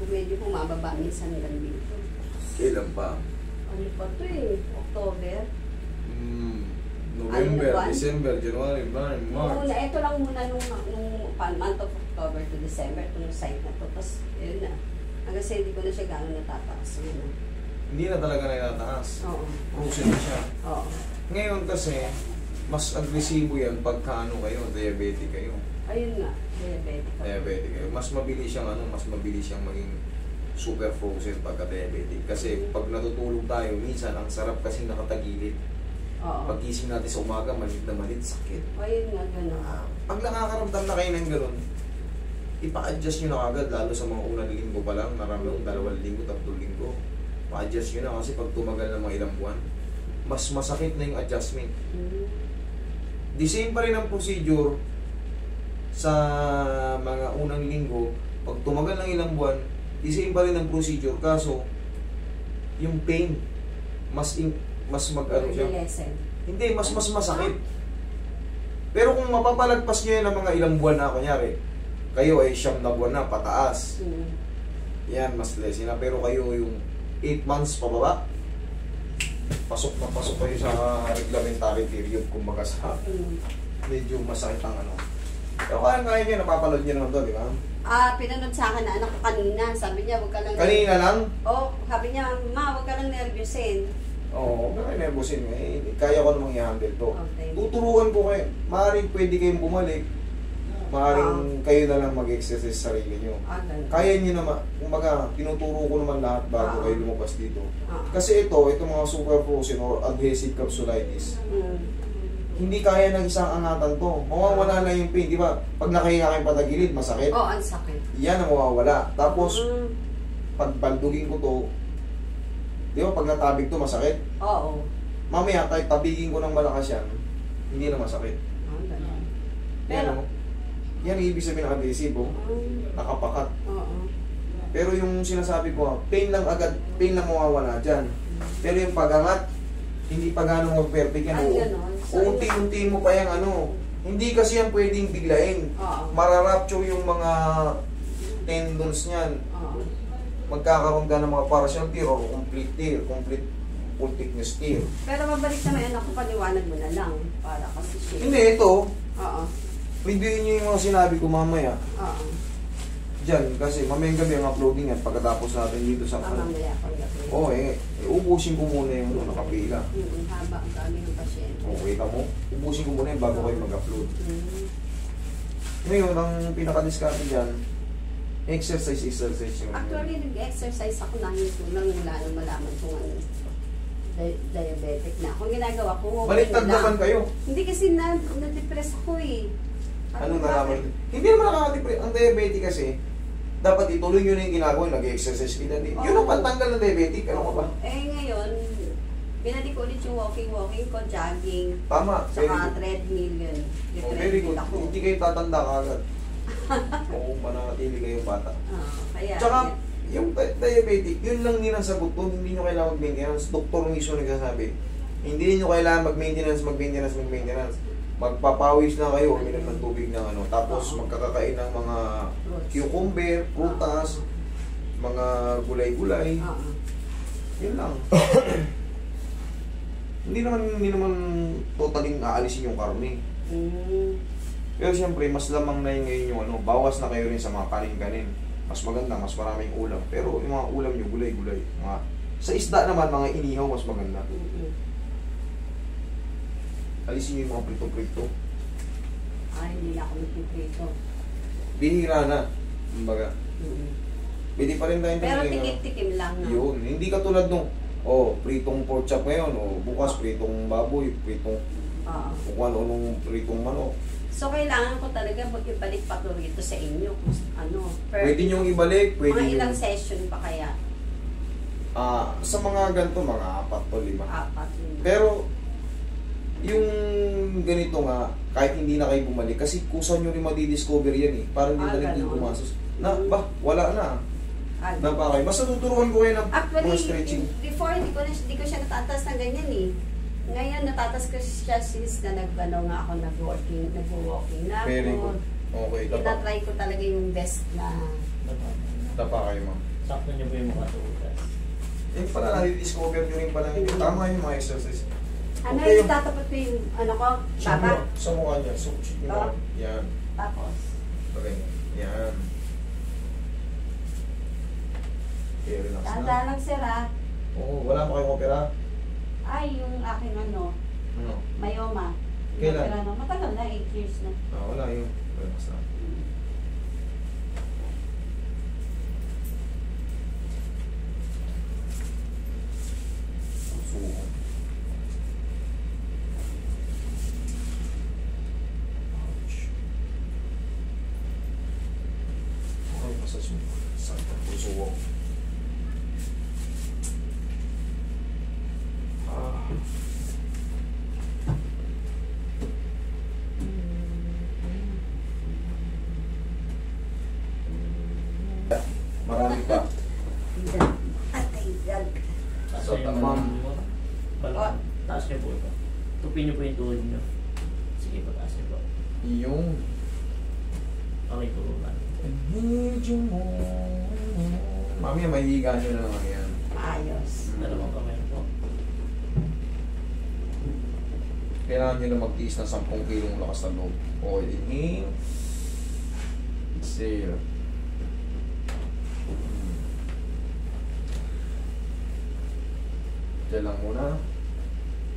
medyo bumababa minsan lang dito. Kailan pa? Ano pa ito eh? October? November, Ano, December, January, March. Muna, ito lang muna nung month of October to December, itong site na to. Tapos, yun na. Hanggang sa hindi ko na siya gano'n natataas. Yun na. Hindi na talaga nagtataas. Oo. Frozen na siya. Oo. Ngayon kasi, mas agresibo yan pagka ano kayo, diabetic kayo. Ayun nga, diabetic ako. Diabetic kayo. Mas mabilis siyang mas mabilis siyang maging super frozen pagka diabetic. Kasi pag natutulog tayo, minsan ang sarap kasi nakatagilid. Oo. Pagkising natin sa umaga, malit na malit, sakit. Ayun nga, gano'n. Pag nakakaramdam na kayo ng gano'n, ipa-adjust nyo na agad, lalo sa mga unang linggo pa lang, marami yung 2 linggo, 3 linggo. Pa-adjust nyo na kasi pag tumagal ng mga ilang buwan, mas masakit na yung adjustment. The same pa rin ang procedure sa mga unang linggo, pag tumagal ng ilang buwan, the same pa rin ang procedure, kaso yung pain, mas mag-ano siya. Hindi, mas masakit. Pero kung mapapalagpas nyo yan ng mga ilang buwan na, kunyari, kayo ay 9 na buwan na, pataas. Yan, mas less na. Pero kayo yung 8 months pababa, pasok na pasok kayo sa reglementary period, kumbaga sa medyo masakit ang ano. Pero kaya nyo, napapaload nyo naman to, di ba? Pinanood sa akin na anak ko kanina. Sabi niya, huwag ka lang... Kanina lang? Oo, sabi niya, ma, huwag ka lang nervyusin. Oo, huwag ka nervosin. Kaya ko namang i-handle to. Okay. Tuturuan ko kayo. Maaaring pwede kayong bumalik. Maaaring kayo na lang mag-exercise sa sarili nyo. Kaya nyo naman, kumbaga, tinuturo ko naman lahat bago kayo lumabas dito. Kasi itong mga super frozen or adhesive capsulitis, hindi kaya ng isang angatan to. Mawawala na yung pain, di ba? Pag nakahinga kayong patagilid, masakit. Oo, ang sakit. Yan ang mawawala. Tapos, pag bandugin ko to, di ba, pag natabig to, masakit? Oo. Mamaya, kahit tabigin ko ng malakas yan, hindi na masakit. Pero, yan ang ibig sabihin ng adhesive, nakapakat. Pero yung sinasabi ko, pain lang agad, pain lang mawawala dyan. Pero yung pagangat, hindi pa gano'ng mag-perfect yan. Unti-unti mo pa yung ano. Hindi kasi yan pwedeng biglain. Mararapture yung mga tendons niyan. Magkakaroon ka ng mga partial tear or complete tear, complete full thickness tear. Pero mabalik na may anak ko, paliwanag mo na lang. Para kasi siya. Hindi, ito. Oo. Reviewin nyo yung mga sinabi ko mamaya. Oo. Diyan, kasi mamayang gabi ang uploading yan pagkatapos natin dito sa mamaya paggabi. Oo, ubusin ko muna yung nakapila. Haba ang dami ng pasyente. Okay ka mo? Ubusin ko muna yung bago kayo mag-upload. Ngayon, ang pinaka-discarte dyan, exercise yun. Actually, nag-exercise ako nang wala nang malaman kung ano, diabetic na. Kung ginagawa ko, baliktad naman kayo. Hindi kasi na-depress ako eh. Ano nalaman? Hindi naman nakaka-depress. Ang diabetic kasi, dapat ituloy nyo na yung ginagawa, nag-exercise kita din. Yun ang pantanggal ng diabetic. Ano ka ba? Ngayon, binalik ko ulit yung walking ko, jogging. Tama. Saka treadmill yun. Very good. Hindi kayo tatanda agad. Oo, mananatili kayong bata. Kaya, tsaka, yung diabetic, yun lang din ang sagot doon. Hindi nyo kailangan mag-maintenance. Doktor mismo nagsasabi. Hindi nyo kailangan mag-maintenance. Magpapawis na kayo, uminom ng tubig ng ano. Tapos magkakakain ng mga cucumber, prutas, mga gulay-gulay. Yun lang. Hindi naman totaling aalisin yung karne. Pero siyempre, mas lamang na yun ngayon yung ano, bawas na kayo rin sa mga kanin-kanin. Mas maganda, mas maraming ulam. Pero yung mga ulam nyo, gulay-gulay. Sa isda naman, mga inihaw, mas maganda. Alisin nyo yung mga prito-prito. Hindi na ako nagpiprito. Bihira na. Kumbaga. Pwede pa rin tayo. Pero tikim-tikim lang na. Yun. Hindi katulad nung, pritong pork chop ngayon, bukas pritong baboy, pritong, kung ano-anong pritong manok. So, kailangan ko talaga ibalik pa to rito sa inyo. Pwede nyo ibalik. Mga ilang session pa kaya? Sa mga ganito, mga 4 o 5. 4. Pero, yung ganito nga, kahit hindi na kayo bumalik, kasi kusa nyo rin madidiscover yan eh. Parang hindi na rin pumasos. Wala na. Napakay. Basta tuturuan ko kayo ng mga stretching. Before, hindi ko siya natataas na ganyan eh. Ngayon, natatas ko siya since na nga ako nag-walking na ako. Very good. Okay. Tinatry ko talaga yung best na Tapa kayo, ma'am. Sakto niyo po yung mga tutas. Yung pala, nadi-discover nyo rin pala. Tama yung mga exercise. Ano Okay. yung tatapat ko yung ano ko? Tata? Sa mukha niya. Check nyo Oo. lang. Yan. Tapos? Okay. Yan. Okay, relax Tanda na. lang sir ah. Oo, wala pa kayong opera? Ay, yung aking ano, Ano? myoma. Kailan? Pero ano, matagal na, 8 years na. Ah, wala yun. Relax na. Suko. Ouch. Okay, massage mo. Sakit ang puso ko. Ah. Marami pa. Atay, dag. Taas So, niyo yung tamam. mo. Balak. Taas niyo po ito. Tupin niyo po yung tuhod niyo. Sige po, taas niyo po. Yung Okay po ba? medyo mo. Mami, mahihiga nyo na naman yan. Maayos. Dalawang kamay po. Kailangan nyo na magtiis ng 10 kilong lakas ng loob. Okay, inhale. Exhale. Diyan lang muna.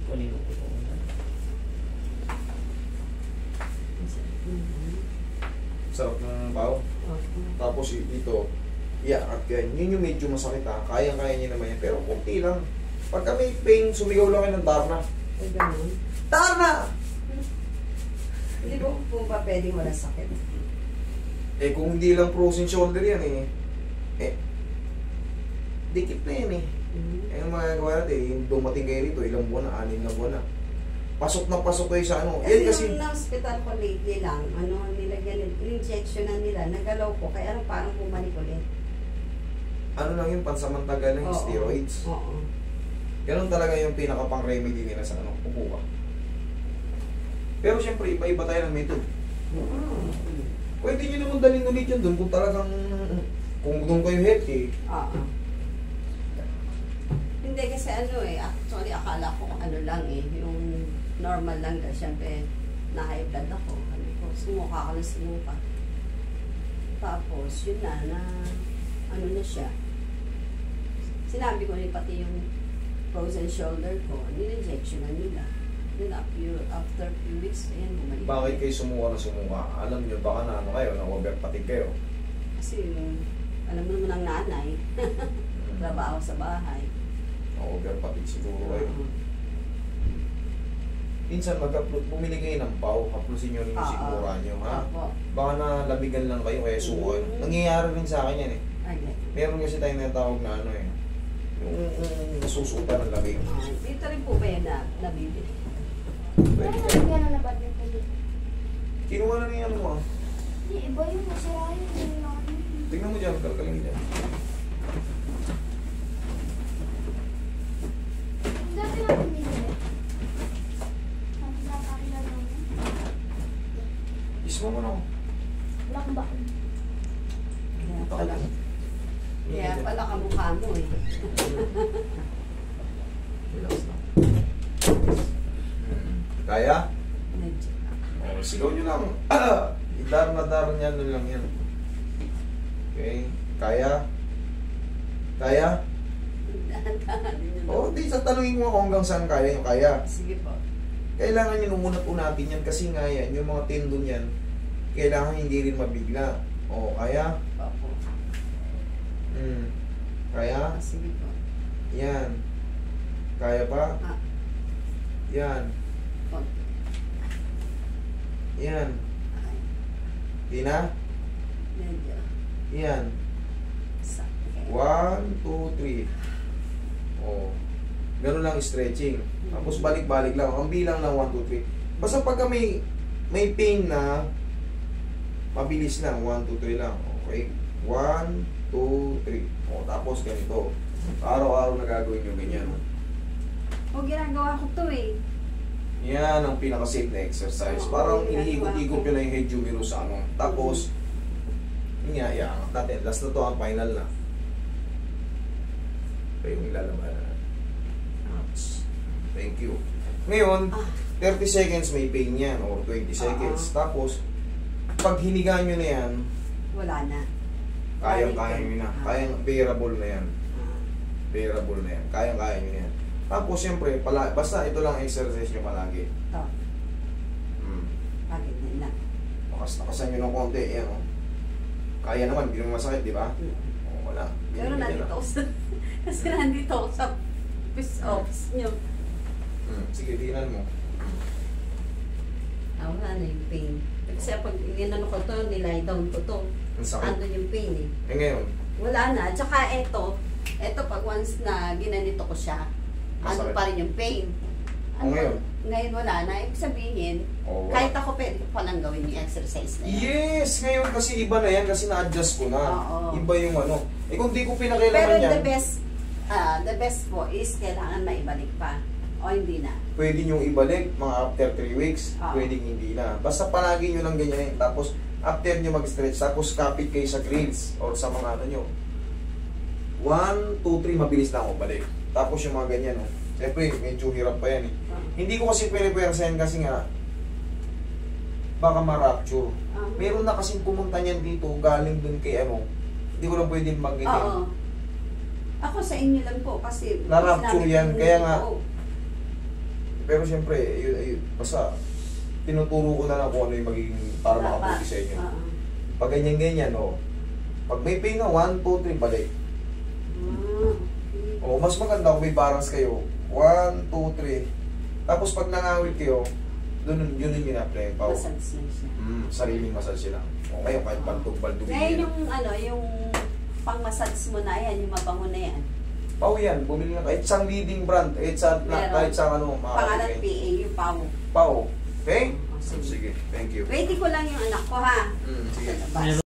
Kunin ko po muna. Sarap ng pao. Tapos dito, iangat yan. Yun yung medyo masakit ha. Kaya-kaya nyo naman yan. Pero kunti lang. Pagka may pain, sumigaw lang kayo ng Darna. Ay, ganun. Darna! Hindi ko po ba pwedeng wala sakit? Eh kung hindi lang frozen shoulder yan dikit na yan eh. Eh ang magagawa natin, yung dumating kayo rito, ilang buwan na, 6 na buwan na. Pasok na pasok kayo sa ano. Yan kasi, Yung na-hospital ko lately lang, ano, nilagyan, injection na nila, nagalaw ko, kaya ano, parang bumalik ulit. ano lang yung pansamantagal ng Oo. steroids. Oo. Ganun talaga yung pinaka-pang remedy nila sa ano, upo ka. Pero syempre, iba-iba tayo ng method. Pwede nyo naman dalhin ulit yan doon kung talagang, kung doon kayo healthy. Oo. Hindi kasi ano actually akala ko ano lang yung normal lang kasi syempre na-high blood ako. Ano ko, sumuka ka na sumuka. Tapos yun na ano na siya. Sinabi ko rin pati yung frozen shoulder ko, nil-injection na nila. Then after few weeks, ayan, bumalik. Bakit kayo sumuka na sumuka? Alam nyo, baka na ano kayo, na-overpatig kayo. Kasi alam mo naman ang nanay, trabaho sa bahay. Na-overpatig siguro kayo. Minsan mag-upload, bumili kayo ng pau, haplusin nyo rin yung sigura nyo, ha? Opo. Baka na labigan lang kayo, kaya suko kayo. Nangyayari rin sa akin yan eh. Ay, Meron kasi tayong natawag na ano eh. Yung nasusutan ng labig. dito rin po ba yan na nabibili? Pwede kayo. Kaya na ba dito dito? Kinuha na rin ano mo. Di, iba yung masira yung Tingnan mo dyan, kalkalin dyan. dati natin binili. Ang nakakilala mo. Ismo mo na ako. Wala kang bakit. Kaya pala kamukha mo eh. Relax lang. Kaya? Medyo. O, sigaw nyo lang. Idar na dar niyan, ano lang yan. Okay. Kaya? Kaya? O, di sa tanungin mo ako hanggang saan kaya yung kaya. Sige po. Kailangan nyo umunat-unatin yan kasi nga yan, yung mga tendon yan, kailangan hindi rin mabigla. O, kaya? Opo. Kaya? Sige po. Yan. Kaya pa? Ah. Yan. Konti. Yan. Ay, Di na? medyo. Yan. Sakit. 1, 2, 3. Oh. Ganun lang stretching. Tapos balik-balik lang. Ang bilang lang 1, 2, 3. Basta pagka may pain na, mabilis lang. 1, 2, 3 lang. Okay. 1, 2, 3. O, tapos ganito. Araw-araw na gagawin nyo ganyan. O, ginagawa ko to eh. Yan ang pinaka-safe na exercise. Oo, Parang ginagawa iniikot-ikot ko. nyo na yung head humerus sa ano. Tapos, Yun nga, iangat natin. Last na to, ang final na. Ito yung ilalaban na. Thank you. Ngayon, 30 seconds may pain yan or 20 seconds. Tapos, pag hinigaan nyo na yan, Wala na. kayang-kaya nyo na. Bearable na yan. Bearable na yan. Kayang-kaya nyo na yan. Tapos, siyempre, basta ito lang exercise nyo palagi. Ito. Bakit nila? Nakasan nyo ng konti. Yan, oh. Kaya naman, hindi naman masakit, di ba? Oh, wala. Pero nandito ako sa... Kasi nandito ako sa office nyo. Sige, tingnan mo. Wala na yung pain. Kasi pag inano ko to, nilay down ko to. Ang sakit. Ando yung pain eh. Eh ngayon, Wala na. Tsaka eto pag once na ginanito ko siya, ando Masakit. pa rin yung pain. O ngayon? Ngayon wala na. Ibig sabihin, oh, wala. kahit ako pwede ko palang gawin yung exercise na yan. Yes! Ngayon kasi iba na yan kasi na-adjust ko na. Oo. Iba yung ano. Eh kung di ko Pero pinakailaman yan, the best po is kailangan maibalik pa. O hindi na. pwede nyo ibalik mga after 3 weeks. Oo. Pwedeng hindi na. Basta palagi nyo lang ganyan. Tapos after nyo mag-stretch, tapos kapit kayo sa grills or sa mga ano nyo. 1, 2, 3, mabilis na ako balik. Tapos yung mga ganyan, oh. Siyempre, medyo hirap pa yan eh. Hindi ko kasi pwede-pwersahin kasi nga baka ma-rupture. Meron na kasing pumunta niyan dito, galing dun kay ano. Hindi ko lang pwedeng banggitin. Oo. Ako sa inyo lang po kasi Na-rupture sinabi yan, ko kaya dito, nga. oo. Pero siyempre, basta tinuturo ko na lang kung ano yung magiging para Dapat. makabuti sa inyo. Oo. Pag ganyan-ganyan, oh. Pag may pain na, 1, 2, 3, balik. Okay. O, mas maganda kung may balance kayo. 1, 2, 3. Tapos pag nangawit kayo, yun yung ina-apply yung pao. Massage lang siya. Sariling massage sila. O kaya kahit baldog-baldog Ngayon yun. yung yung pang-massage mo na yan, yung mabango na yan. Pao yan, bumili na kahit isang leading brand, kahit sa ano, Pangalan PA, yung pao. Pao. Okay? Oh, sige. Sige, thank you. Ready ko lang yung anak ko ha. Sige. Sa labas.